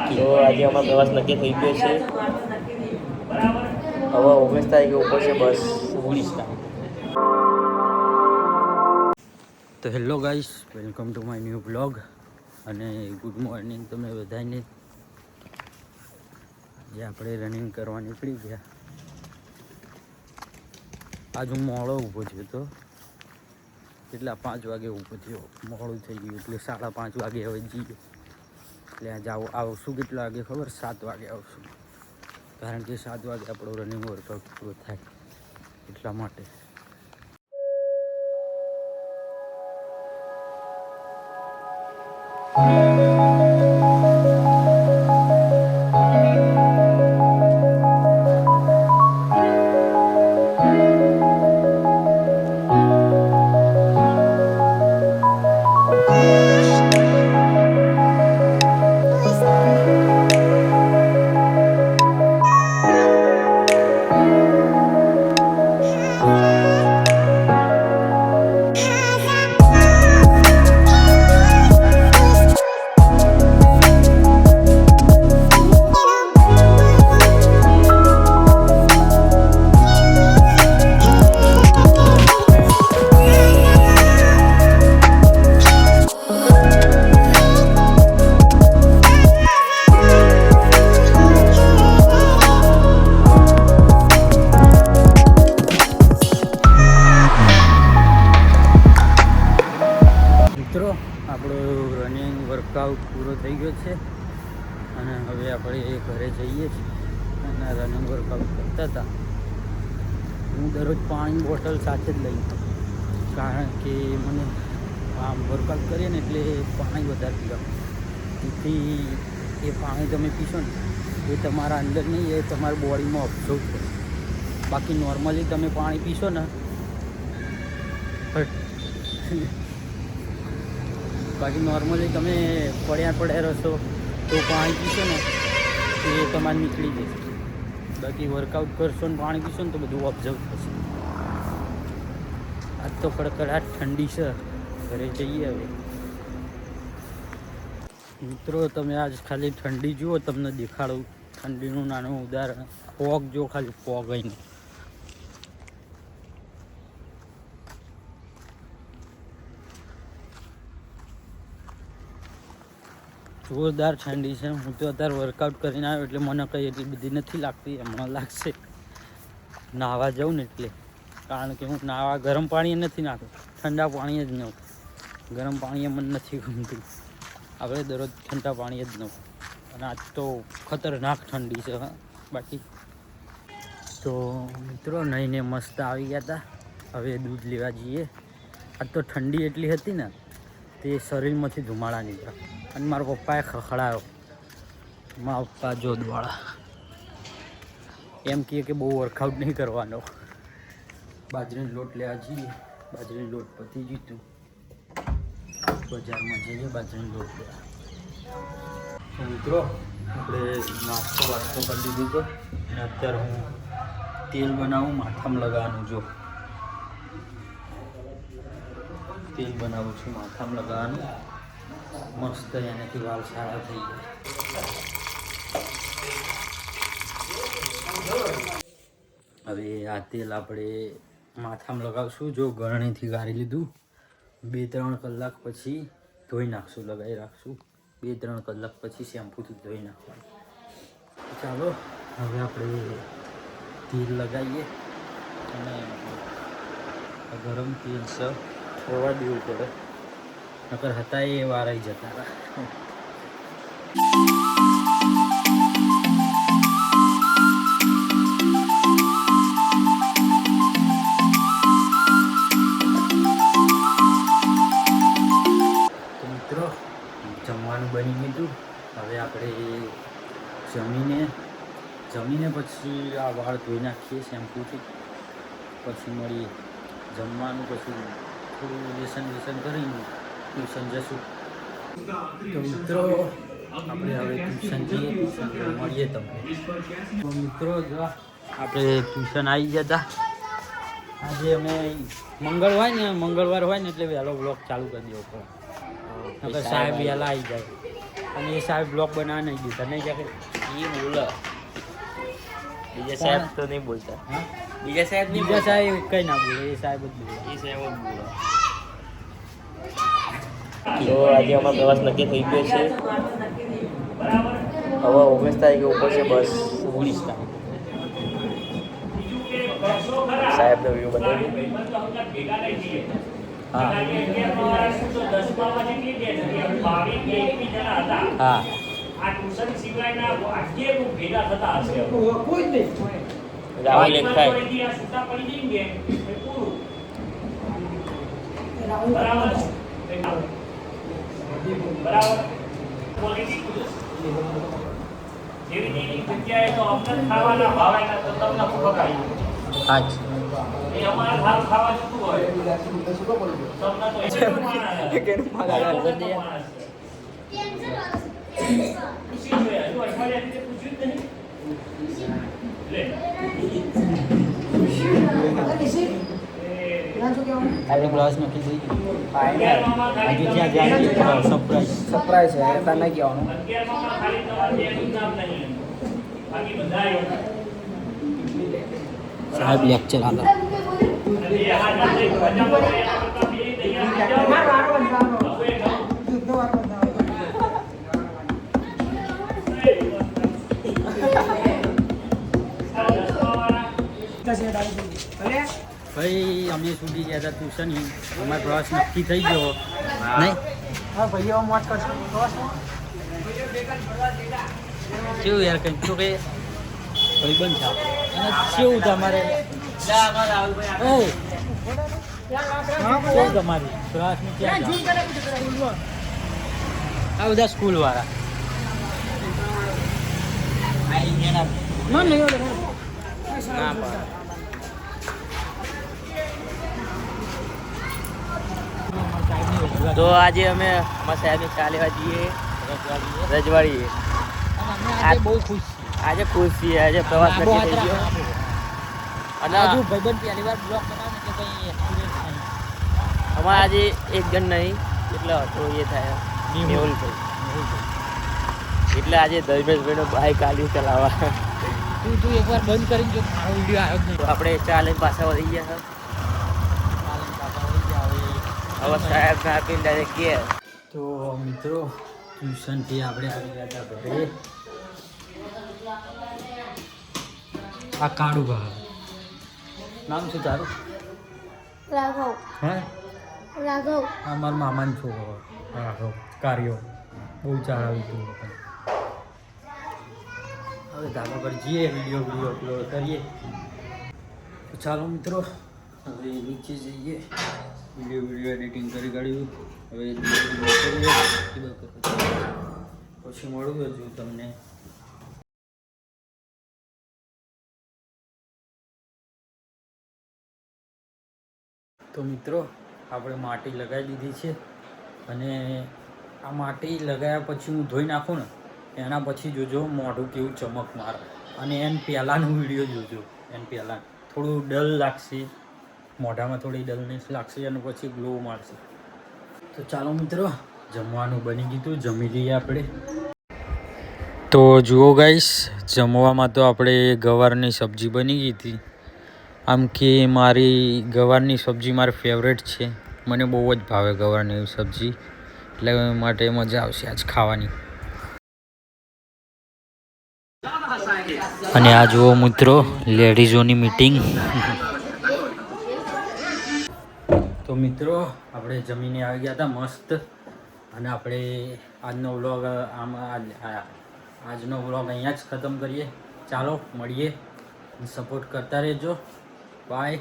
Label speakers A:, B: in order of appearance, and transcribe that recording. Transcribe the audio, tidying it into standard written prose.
A: તો આજે અમારો પ્રવાસ નક્કી થઈ ગયો છે. હવે 19 તારીખે ઉપર છે બસ 19 તારીખે.
B: તો hello guys, welcome to my new blog અને ગુડ મોર્નિંગ તમને બધાને. જે આપણે રનિંગ કરવા નીકળી ગયા. આજ હું મોડો ઊભો થયો તો એટલા 5 વાગે ઊભો થયો. મોડું થઈ ગયું એટલે 5:30 વાગે હવે જઈએ. એટલે આજે આવશું કેટલા વાગે ખબર? 7 વાગે આવશું, કારણ કે 7 વાગે આપણો રનિંગ વર્કઆઉટ પૂરો થાય એટલા માટે. આપણો રનિંગ વર્કઆઉટ પૂરો થઈ ગયો છે અને હવે આપણે ઘરે જઈએ છીએ. અને રનિંગ વર્કઆઉટ કરતા હતા. હું દરરોજ પાણી બોટલ સાથે જ લઈ, કારણ કે મને આમ વર્કઆઉટ કરીએ ને એટલે પાણી વધારે પીવા. તેથી એ પાણી તમે પીશો ને એ તમારા અંદર નહીં, એ તમારા બોડીમાં ઓબ્ઝર્વ થશે. બાકી નોર્મલી તમે પાણી પીશો ને બાકી નોર્મલી તમે પડ્યા રહેશો તો પાણી પીશો ને એ તમારે નીકળી જશે. બાકી વર્કઆઉટ કરશો ને પાણી પીશો ને તો બધું ઓબ્ઝર્વ થશે. આજ તો કડકડાટ ઠંડી છે, ઘરે જઈએ હવે. મિત્રો તમે આજ ખાલી ઠંડી જુઓ, તમને દેખાડું ઠંડીનું નાનું ઉદાહરણ. ફોગ જો, ખાલી ફોગ અહીં જોરદાર ઠંડી છે. હું તો અત્યારે વર્કઆઉટ કરીને આવ્યો એટલે મને કંઈ એટલી બધી નથી લાગતી. હમણાં લાગશે નાહવા જાઉં ને એટલે, કારણ કે હું નાહવા ગરમ પાણી નથી નાખતો, ઠંડા પાણી જ નાખું. ગરમ પાણી મને નથી ગમતું. આપણે દરરોજ ઠંડા પાણી જ નાખું. અને આજ તો ખતરનાક ઠંડી છે. બાકી તો મિત્રો નહીને મસ્ત આવી ગયા હતા. હવે દૂધ લેવા જઈએ. આજ તો ઠંડી એટલી હતી ને તે શરીરમાંથી ધુમાડા નીકળ્યા. અને મારા પપ્પાએ ખખડાયો. મારા પપ્પા જોધવાળા એમ કહે કે બહુ વર્કઆઉટ નહીં કરવાનો. બાજરીનો લોટ લેવા જઈએ. બાજરીનો લોટ પતી જીતું, બજારમાં જઈએ બાજરીનો લોટ લેવા. મિત્રો આપણે નાસ્તો વાસ્તો કરી દીધું તો, અને અત્યારે હું તેલ બનાવું, માથામાં લગાવવાનું. જો તેલ બનાવું છું, માથામાં લગાવવાનું. મસ્ત એનાથી વાળ સારા થઈ જાય. હવે આ તેલ આપણે માથામાં લગાવશું. જો ગરણીથી ગાળી લીધું. 2-3 કલાક પછી ધોઈ નાખશું, લગાવી રાખશું. 2-3 કલાક પછી શેમ્પૂથી ધોઈ નાખવાનું. ચાલો હવે આપણે તેલ લગાવીએ. અને ગરમ તેલ છે, છોડવા દેવું પડે, નકર હતા એ વારાઈ જતા હતા. તો મિત્રો જમવાનું બની ગયું. હવે આપણે જમીને પછી આ વાળ ધોઈ નાખીએ શેમ્પૂથી. પછી મળીએ જમવાનું. પછી થોડું લેસન કરીને ટ્યુશન જશું. તો મિત્રો આપણે હવે ટ્યુશન જઈએ. ટ્યુશન મળીએ તમને. તો મિત્રો જો આપણે ટ્યુશન આવી ગયા હતા. આજે અમે મંગળવાર હોય ને એટલે વહેલો બ્લોગ ચાલુ કરી દેવો પડે. સાહેબ વહેલા આવી જાય. અને એ સાહેબ બ્લોગ બનાવવા નહીં દીધા નહીં કે
A: એ બોલો બીજા સાહેબ તો નહીં બોલતા.
B: હા
A: બીજા સાહેબ નહીં
B: બીજા
A: બોલતા.
B: સાહેબ કંઈ ના બોલે એ સાહેબ જ બોલે.
A: એ સાહેબ જ બોલો. તો આજે અમારો પ્રવાસ નક્કી થઈ ગયો છે. હવે 19 તારીખે ઉપડશે બસ 19 તારીખે. સાહેબનો વ્યૂ બતાવી.
B: હા હા
A: રાહુલ લેખાય.
B: હા જ આજે ક્લાસ નક્કી થઈ ગયું. આજે ત્યાં જાય સરપ્રાઈઝ
C: છે તાર નહીં કહેવાનું.
B: સાહેબ લેક્ચર આલો. ભાઈ અમે સુધી ગયા હતા ટ્યુશન અમારો પ્રવાસ નક્કી થઈ ગયો નહીં.
C: હા ભાઈઓ મોજ કરશો
B: કેવું યાર કંઈક તો કે ભાઈ બંધ થાવ અને કેવું તમારે કેવું તમારી ક્લાસનું ક્યાં જાવ? આ બધા સ્કૂલ વાળા ના પાડે.
A: તો આજે અમે અમારા સાહેબને ચા લેવા જઈએ રજવાડીએ.
B: આજે બહુ ખુશ છીએ.
A: આજે ખુશ છીએ. આજે પ્રવાસ નક્કી થઈ ગયો. અને
B: હજુ ભાઈબંધ પહેલી વાર બ્લોગ બનાવે એટલે કંઈ એક્સપિરિયન્સ નહીં.
A: અમારે આજે એક જણ નહીં એટલે થોડું એ થાય મેહુલ ભાઈ. એટલે આજે ધર્મેશભાઈનો બાઈક આલ્યું ચલાવવા.
B: તું એકવાર બંધ કરીને જો મારો વિડીયો આવ્યો જ નહીં.
A: તો આપણે ચા લઈને પાછા વળી ગયા. હવે સાહેબને આપીને ડાયરેક્ટ ગયા.
B: તો મિત્રો ટ્યુશનથી આપણે આવી ગયા હતા ઘરે. આ કાળું ભાવ નામ શું તારું?
D: રાઘવ
B: હે
D: રાઘવ
B: આ મારા મામાનો છોકરો રાઘવ કાર્યો બહુ ચારાવું હતું. હવે ધાબા પર જઈએ વિડીયો અપલોડ કરીએ. તો ચાલો મિત્રો હવે નીચે જઈએ. વિડીયો એડિટિંગ કરી કાઢ્યું. હવે પછી મળું હજુ તમને. તો મિત્રો આપણે માટી લગાવી દીધી છે અને આ માટી લગાવ્યા પછી હું ધોઈ નાખું ને એના પછી જોજો મોઢું કેવું ચમક મારે. અને એને પહેલાંનો વિડીયો જોજો. એને પહેલાં થોડું ડલ લાગશે મોઢામાં, થોડી ડલનેસ લાગશે અને પછી ગ્લો મારશે. તો ચાલો મિત્રો જમવાનું બની ગયું, જમી લઈએ આપણે. તો જુઓ ગાઈસ જમવામાં તો આપણે ગવારની સબ્જી બની ગઈ હતી. આમ કે મારી ગવારની સબ્જી મારી ફેવરેટ છે. મને બહુ જ ભાવે ગવારની સબ્જી એટલે માટે મજા આવશે આજ ખાવાની. અને આ જુઓ મિત્રો લેડીઝોની મીટિંગ. તો મિત્રો આપણે જમીને આવી ગયા હતા મસ્ત. અને આપણે આજનો વ્લોગ આજનો વ્લોગ અહીંયા જ ખતમ કરીએ. ચાલો મળીએ, સપોર્ટ કરતા રહેજો. બાય.